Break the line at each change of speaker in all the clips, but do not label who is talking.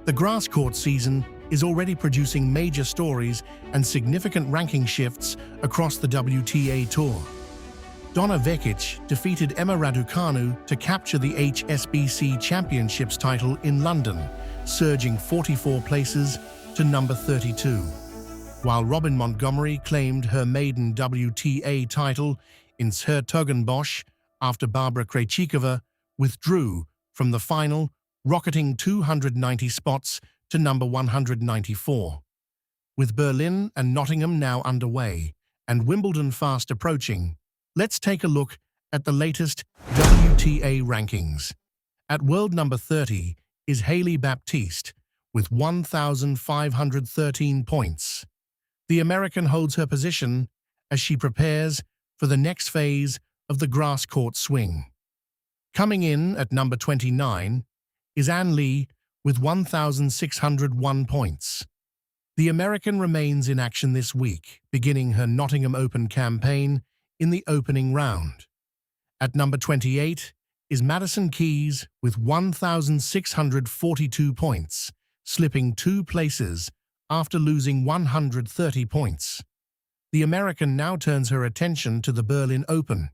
The grass court season is already producing major stories and significant ranking shifts across the WTA Tour. Donna Vekić defeated Emma Raducanu to capture the HSBC Championships title in London, surging 44 places to number 32. While Robin Montgomery claimed her maiden WTA title in s-Hertogenbosch after Barbara Krejcikova withdrew from the final, rocketing 290 spots to number 194. With Berlin and Nottingham now underway and Wimbledon fast approaching, let's take a look at the latest WTA rankings. At World No. 30 is Hailey Baptiste with 1,513 points. The American holds her position as she prepares for the next phase of the grass court swing. Coming in at number 29 is Ann Lee with 1,601 points. The American remains in action this week, beginning her Nottingham Open campaign in the opening round. At number 28 is Madison Keys with 1,642 points, slipping 2 places after losing 130 points. The American now turns her attention to the Berlin Open,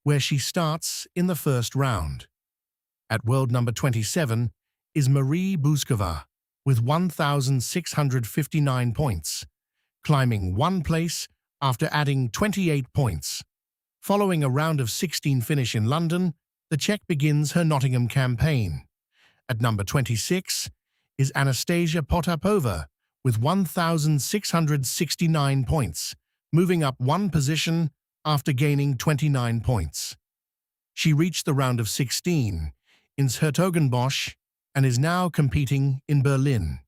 where she starts in the first round. At World No. 27 is Marie Buzkova with 1,659 points, climbing 1 place after adding 28 points. Following a round of 16 finish in London, the Czech begins her Nottingham campaign. At number 26 is Anastasia Potapova with 1,669 points, moving up 1 position after gaining 29 points. She reached the round of 16 in s-Hertogenbosch and is now competing in Berlin.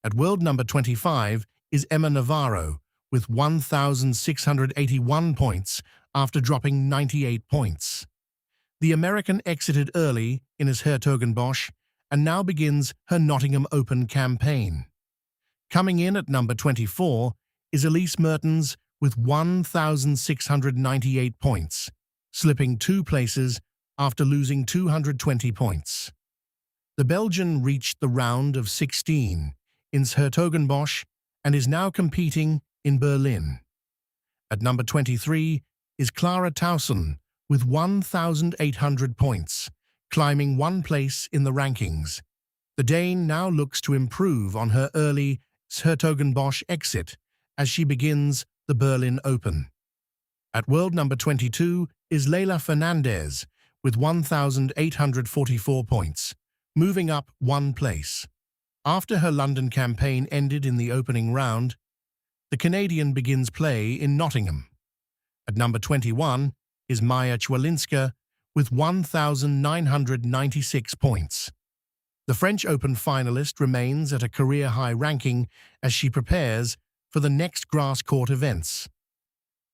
At World No. 25 is Emma Navarro with 1,681 points after dropping 98 points. The American exited early in s-Hertogenbosch and now begins her Nottingham Open campaign. Coming in at number 24 is Elise Mertens with 1,698 points, slipping 2 places after losing 220 points. The Belgian reached the round of 16 in s-Hertogenbosch and is now competing in Berlin. At number 23 is Clara Tauson with 1,800 points, climbing 1 place in the rankings. The Dane now looks to improve on her early s-Hertogenbosch exit as she begins the Berlin Open. At World No. 22 is Leylah Fernandez with 1,844 points, moving up 1 place. After her London campaign ended in the opening round, the Canadian begins play in Nottingham. At number 21 is Maja Chwalinska with 1,996 points. The French Open finalist remains at a career-high ranking as she prepares for the next grass court events.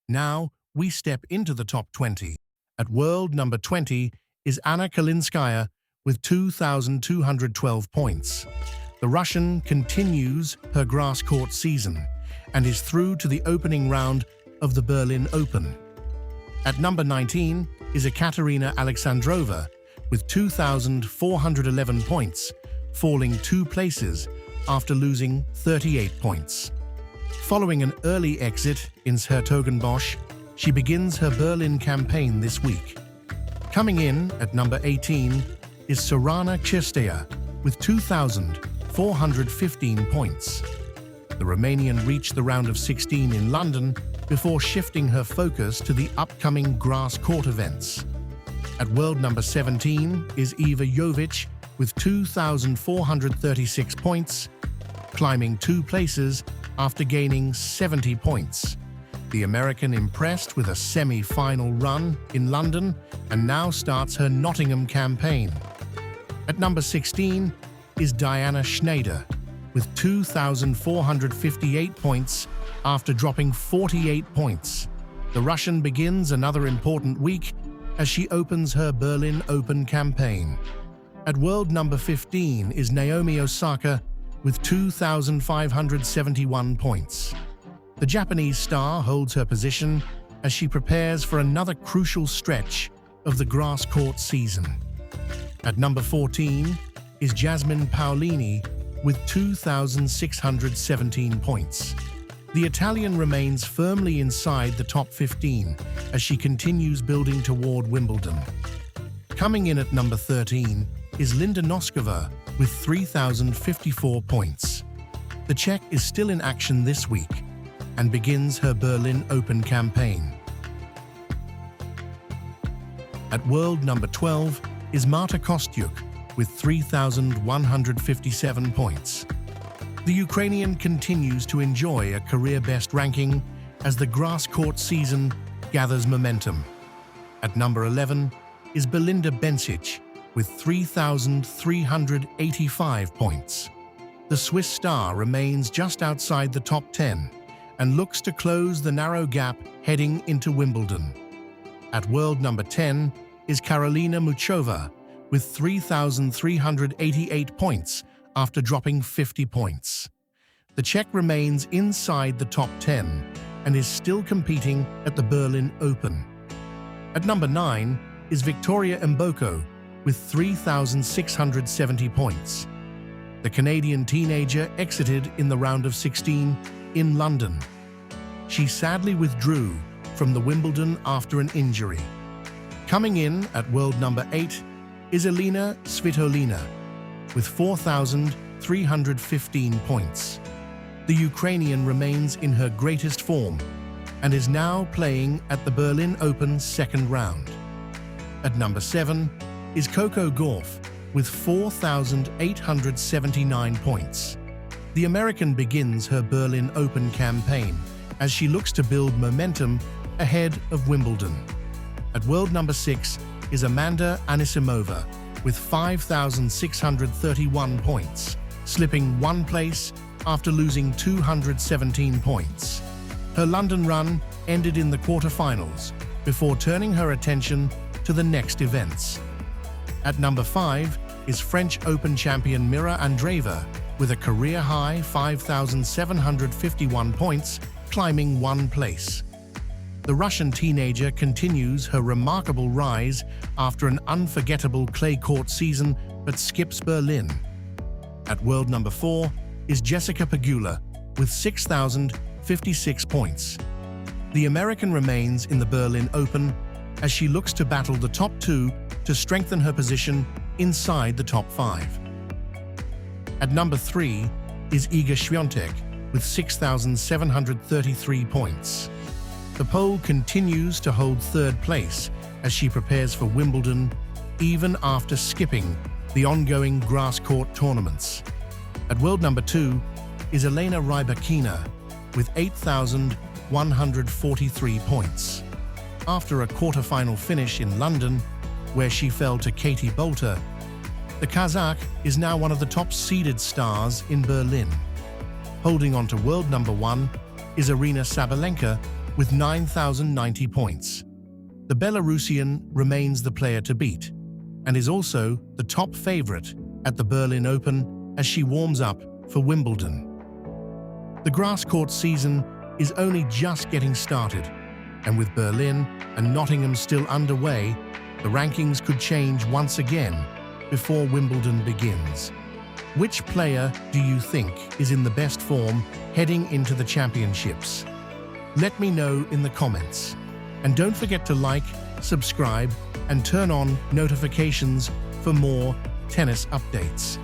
Now we step into the top 20. At World No. 20 is Anna Kalinskaya with 2,212 points. The Russian continues her grass court season and is through to the opening round of the Berlin Open. At number 19 is Ekaterina Alexandrova with 2,411 points, falling 2 places after losing 38 points. Following an early exit in s-Hertogenbosch, she begins her Berlin campaign this week. Coming in at number 18 is Sorana Cîrstea with 2,415 points. The Romanian reached the round of 16 in London before shifting her focus to the upcoming grass court events. At World No. 17 is Iva Jovic with 2,436 points, climbing 2 places after gaining 70 points. The American impressed with a semi-final run in London and now starts her Nottingham campaign. At number 16 is Diana Schneider with 2,458 points after dropping 48 points. The Russian begins another important week as she opens her Berlin Open campaign. At World No. 15 is Naomi Osaka with 2,571 points. The Japanese star holds her position as she prepares for another crucial stretch of the grass court season. At number 14 is Jasmine Paolini with 2,617 points. The Italian remains firmly inside the top 15 as she continues building toward Wimbledon. Coming in at number 13 is Linda Noskova with 3,054 points. The Czech is still in action this week and begins her Berlin Open campaign. At World No. 12 is Marta Kostyuk with 3,157 points. The Ukrainian continues to enjoy a career-best ranking as the grass court season gathers momentum. At number 11 is Belinda Bencic with 3,385 points. The Swiss star remains just outside the top 10 and looks to close the narrow gap heading into Wimbledon. At World No. 10 is Karolina Muchova with 3,388 points after dropping 50 points. The Czech remains inside the top 10 and is still competing at the Berlin Open. At number 9 is Victoria Mboko with 3,670 points. The Canadian teenager exited in the round of 16 in London. She sadly withdrew from the Wimbledon after an injury. Coming in at World No. 8 is Elina Svitolina with 4,315 points. The Ukrainian remains in her greatest form and is now playing at the Berlin Open second round. At number 7 is Coco Gauff with 4,879 points. The American begins her Berlin Open campaign as she looks to build momentum ahead of Wimbledon. At World No. 6 is Amanda Anisimova with 5,631 points, slipping one place after losing 217 points. Her London run ended in the quarterfinals before turning her attention to the next events. At number 5 is French Open champion Mirra Andreeva with a career-high 5,751 points, climbing one place. The Russian teenager continues her remarkable rise after an unforgettable clay court season but skips Berlin. At World No. 4 is Jessica Pegula with 6,056 points. The American remains in the Berlin Open as she looks to battle the top 2 to strengthen her position inside the top 5. At number 3 is Iga Świątek with 6,733 points. The Pole continues to hold third place as she prepares for Wimbledon, even after skipping the ongoing grass court tournaments. At World No. 2 is Elena Rybakina with 8,143 points. After a quarter-final finish in London, where she fell to Katie Boulter, the Kazakh is now one of the top-seeded stars in Berlin. Holding on to World No. 1 is Aryna Sabalenka with 9,090 points. The Belarusian remains the player to beat and is also the top favorite at the Berlin Open as she warms up for Wimbledon. The grass court season is only just getting started, and with Berlin and Nottingham still underway, the rankings could change once again before Wimbledon begins. Which player do you think is in the best form heading into the championships? Let me know in the comments. And don't forget to like, subscribe, and turn on notifications for more tennis updates.